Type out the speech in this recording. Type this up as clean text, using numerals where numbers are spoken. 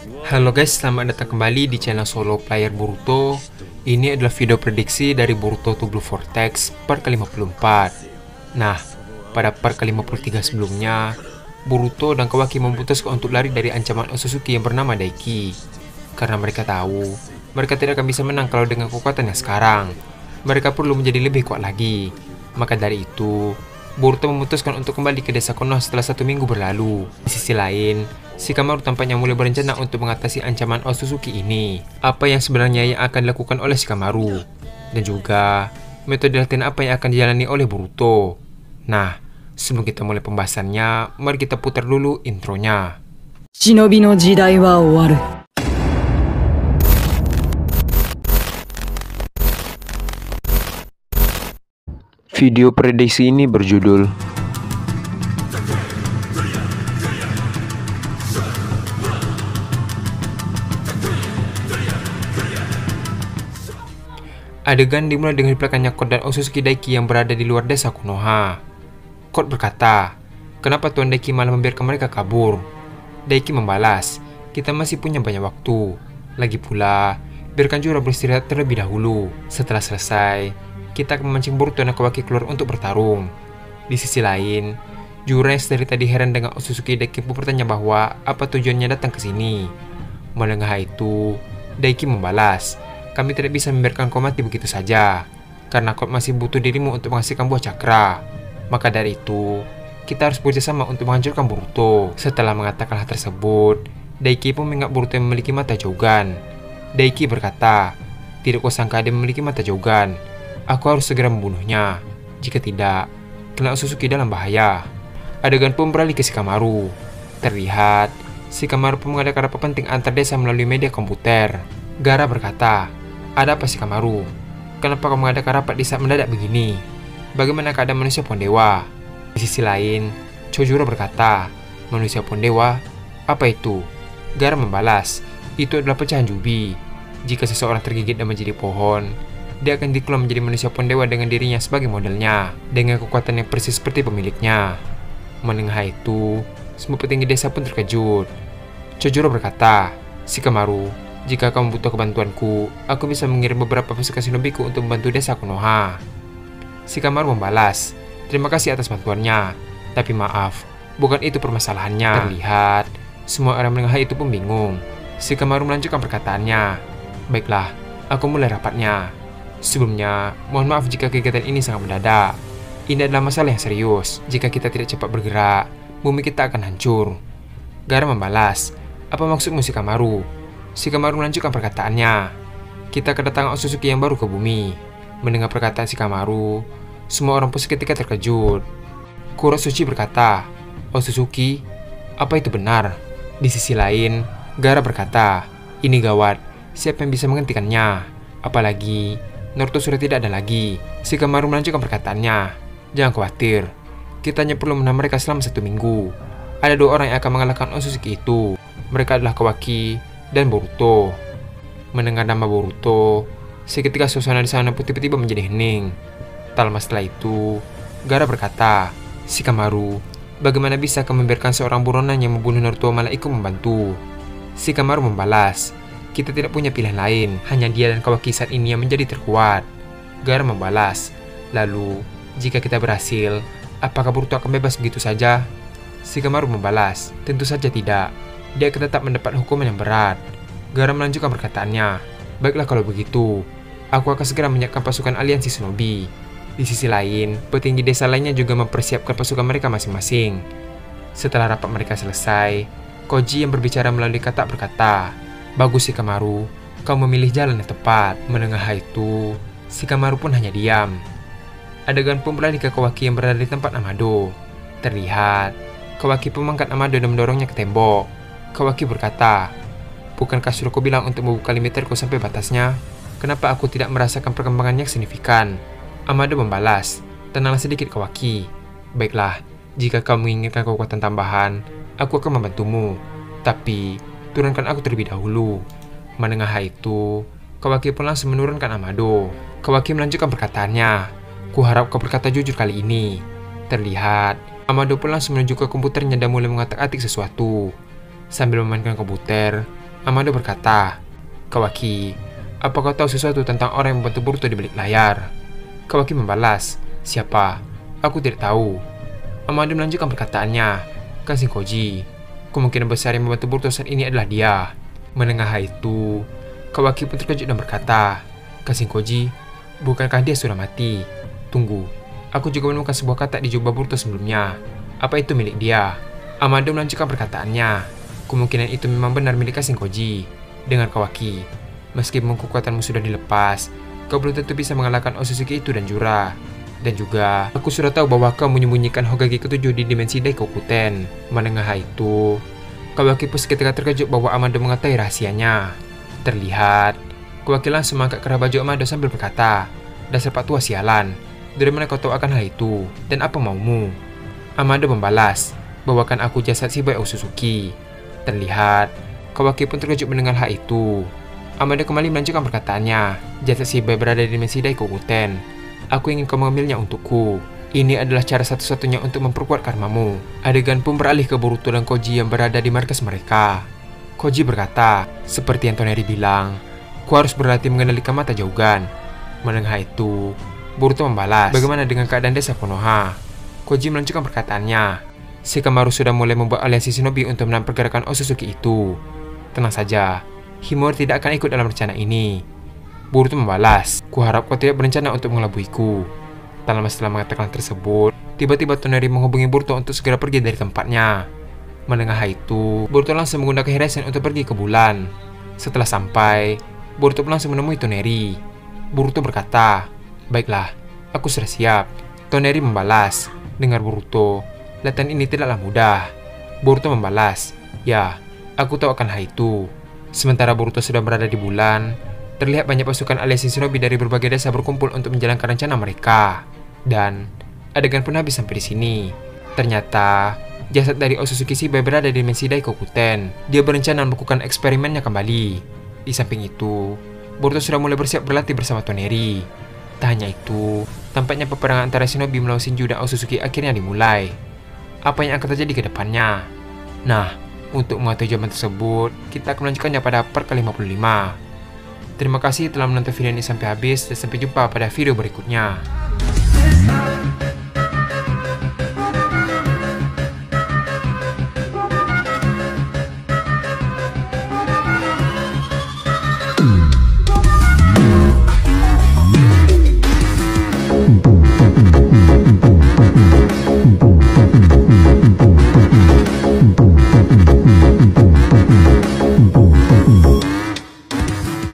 Halo guys, selamat datang kembali di channel Solo Player Boruto. Ini adalah video prediksi dari Boruto to Blue Vortex part ke-54. Nah, pada part ke-53 sebelumnya, Boruto dan Kawaki memutuskan untuk lari dari ancaman Otsutsuki yang bernama Daiki. Karena mereka tahu, mereka tidak akan bisa menang kalau dengan kekuatannya sekarang. Mereka perlu menjadi lebih kuat lagi. Maka dari itu, Boruto memutuskan untuk kembali ke desa Konoha setelah 1 minggu berlalu. Di sisi lain, Shikamaru tampaknya mulai berencana untuk mengatasi ancaman Otsutsuki ini. Apa yang sebenarnya yang akan dilakukan oleh Shikamaru? Dan juga, metode latihan apa yang akan dijalani oleh Boruto? Nah, sebelum kita mulai pembahasannya, mari kita putar dulu intronya. Shinobi no jidai wa owaru. Video prediksi ini berjudul Adegan dimulai dengan dipelakanya Kot dan Otsutsuki Daiki yang berada di luar desa Konoha. Kot berkata, "Kenapa Tuan Daiki malah membiarkan mereka kabur?" Daiki membalas, "Kita masih punya banyak waktu. Lagi pula, biarkan Jura beristirahat terlebih dahulu. Setelah selesai, kita akan memancing Boruto dan Kawaki keluar untuk bertarung." Di sisi lain, Jura yang dari tadi heran dengan Otsutsuki Daiki pun bertanya bahwa apa tujuannya datang ke sini. Mendengar itu, Daiki membalas, "Kami tidak bisa membiarkan kau mati begitu saja, karena kau masih butuh dirimu untuk menghasilkan buah cakra. Maka dari itu, kita harus bekerjasama untuk menghancurkan Boruto." Setelah mengatakan hal tersebut, Daiki pun mengingat Boruto yang memiliki mata Jogan. Daiki berkata, "Tidak kusangka dia memiliki mata Jogan. Aku harus segera membunuhnya. Jika tidak, kelak Otsutsuki dalam bahaya." Adegan pun beralih ke Shikamaru. Terlihat, Shikamaru pun mengadakan rapat penting antar desa melalui media komputer. Gaara berkata, "Ada apa Shikamaru? Kenapa kau mengadakan rapat di saat mendadak begini? Bagaimana keadaan manusia Pondewa?" Di sisi lain, Chojuro berkata, "Manusia Pondewa? Apa itu?" Gaara membalas, "Itu adalah pecahan Jubi. Jika seseorang tergigit dan menjadi pohon, dia akan diklon menjadi manusia Pondewa dengan dirinya sebagai modelnya, dengan kekuatan yang persis seperti pemiliknya." Mendengar itu, semua petinggi desa pun terkejut. Chojuro berkata, "Shikamaru, jika kamu butuh kebantuanku, aku bisa mengirim beberapa pasukan shinobiku untuk membantu desa Konoha." Shikamaru membalas, "Terima kasih atas bantuannya, tapi maaf, bukan itu permasalahannya." Terlihat, semua orang mendengar itu pun bingung. Shikamaru melanjutkan perkataannya, "Baiklah, aku mulai rapatnya. Sebelumnya, mohon maaf jika kegiatan ini sangat mendadak. Ini adalah masalah yang serius. Jika kita tidak cepat bergerak, bumi kita akan hancur." Gaara membalas, "Apa maksudmu Shikamaru?" Shikamaru melanjutkan perkataannya, "Kita kedatangan Otsutsuki yang baru ke bumi." Mendengar perkataan Shikamaru, semua orang pun seketika terkejut. Kurosuchi berkata, "Otsutsuki? Apa itu benar?" Di sisi lain, Gaara berkata, "Ini gawat, siapa yang bisa menghentikannya? Apalagi, Naruto sudah tidak ada lagi." Shikamaru melanjutkan perkataannya, "Jangan khawatir, kita hanya perlu menahan mereka selama 1 minggu. Ada 2 orang yang akan mengalahkan Otsutsuki itu. Mereka adalah Kawaki dan Boruto." Mendengar nama Boruto, seketika suasana di sana pun tiba-tiba menjadi hening. Tak lama setelah itu, Gaara berkata, "Shikamaru, bagaimana bisa kau membiarkan seorang buronan yang membunuh Naruto malah ikut membantu?" Shikamaru membalas, "Kita tidak punya pilihan lain, hanya dia dan Kawaki saat ini yang menjadi terkuat." Gaara membalas, "Lalu, jika kita berhasil, apakah Boruto akan bebas begitu saja?" Shikamaru membalas, "Tentu saja tidak. Dia akan tetap mendapat hukuman yang berat." Gaara melanjutkan perkataannya, "Baiklah kalau begitu, aku akan segera menyiapkan pasukan aliansi shinobi." Di sisi lain, petinggi desa lainnya juga mempersiapkan pasukan mereka masing-masing. Setelah rapat mereka selesai, Koji yang berbicara melalui kata berkata, "Bagus Shikamaru, kau memilih jalan yang tepat." Mendengar itu, Shikamaru pun hanya diam. Adegan pun beralih ke Kawaki yang berada di tempat Amado. Terlihat, Kawaki pun mengangkat Amado dan mendorongnya ke tembok. Kawaki berkata, "Bukankah sudah kau bilang untuk membuka limiterku sampai batasnya? Kenapa aku tidak merasakan perkembangan yang signifikan?" Amado membalas, "Tenanglah sedikit Kawaki. Baiklah, jika kau menginginkan kekuatan tambahan, aku akan membantumu. Tapi, turunkan aku terlebih dahulu." Mendengar itu, Kawaki pun langsung menurunkan Amado. Kawaki melanjutkan perkataannya, "Kuharap kau berkata jujur kali ini." Terlihat, Amado pun langsung menuju ke komputernya dan mulai mengotak-atik sesuatu. Sambil memainkan komputer, Amado berkata, "Kawaki, apa kau tahu sesuatu tentang orang yang membantu Boruto di balik layar?" Kawaki membalas, "Siapa? Aku tidak tahu." Amado melanjutkan perkataannya, "Kan Shinkoji. Kemungkinan besar yang membantu Boruto saat ini adalah dia." Mendengar hal itu, Kawaki pun terkejut dan berkata, "Kan Shinkoji, bukankah dia sudah mati? Tunggu, aku juga menemukan sebuah kata di jubah Boruto sebelumnya. Apa itu milik dia?" Amado melanjutkan perkataannya, "Kemungkinan itu memang benar milik Shinkoji." Dengar Kawaki, meskipun kekuatanmu sudah dilepas, kau belum tentu bisa mengalahkan Otsutsuki itu dan Jura. Dan juga, aku sudah tahu bahwa kau menyembunyikan Hokage ke-7 di dimensi Daikokuten. Mendengar hal itu, Kawaki pun seketika terkejut bahwa Amado mengetahui rahasianya. Terlihat, Kawaki langsung mengangkat kerah baju Amado sambil berkata, "Dasar pak tua sialan, dari mana kau tahu akan hal itu? Dan apa maumu?" Amado membalas, "Bawakan aku jasad si bayi Otsutsuki." Terlihat, Kawaki pun terkejut mendengar hal itu. Amado kembali melanjutkan perkataannya, "Jasad si bayi berada di dimensi Daikokuten. Aku ingin kau mengambilnya untukku. Ini adalah cara satu-satunya untuk memperkuat karmamu." Adegan pun beralih ke Boruto dan Koji yang berada di markas mereka. Koji berkata, "Seperti yang Toneri bilang, ku harus berlatih mengendalikan mata jaugan." Mendengar hal itu, Boruto membalas, "Bagaimana dengan keadaan desa Konoha?" Koji melanjutkan perkataannya, "Shikamaru sudah mulai membuat aliansi shinobi untuk menahan pergerakan Otsutsuki itu. Tenang saja, Himori tidak akan ikut dalam rencana ini." Boruto membalas, "Ku harap kau tidak berencana untuk mengelabuiku." Tak lama setelah mengatakan tersebut, tiba-tiba Toneri menghubungi Boruto untuk segera pergi dari tempatnya. Mendengar hal itu, Boruto langsung menggunakan Hiraisen untuk pergi ke bulan. Setelah sampai, Boruto langsung menemui Toneri. Boruto berkata, "Baiklah, aku sudah siap." Toneri membalas, "Dengar Boruto, latihan ini tidaklah mudah." Boruto membalas, "Ya, aku tahu akan hal itu." Sementara Boruto sudah berada di bulan, terlihat banyak pasukan aliansi shinobi dari berbagai desa berkumpul untuk menjalankan rencana mereka. Dan adegan pun habis sampai di sini. Ternyata jasad dari Otsutsuki Shibai berada di dimensi Daikokuten. Dia berencana melakukan eksperimennya kembali. Di samping itu, Boruto sudah mulai bersiap berlatih bersama Toneri. Tak hanya itu, tampaknya peperangan antara shinobi melawan Shinju dan Otsutsuki akhirnya dimulai. Apa yang akan terjadi ke depannya? Nah, untuk mengetahui jawaban tersebut, kita akan melanjutkannya pada part ke-55. Terima kasih telah menonton video ini sampai habis dan sampai jumpa pada video berikutnya.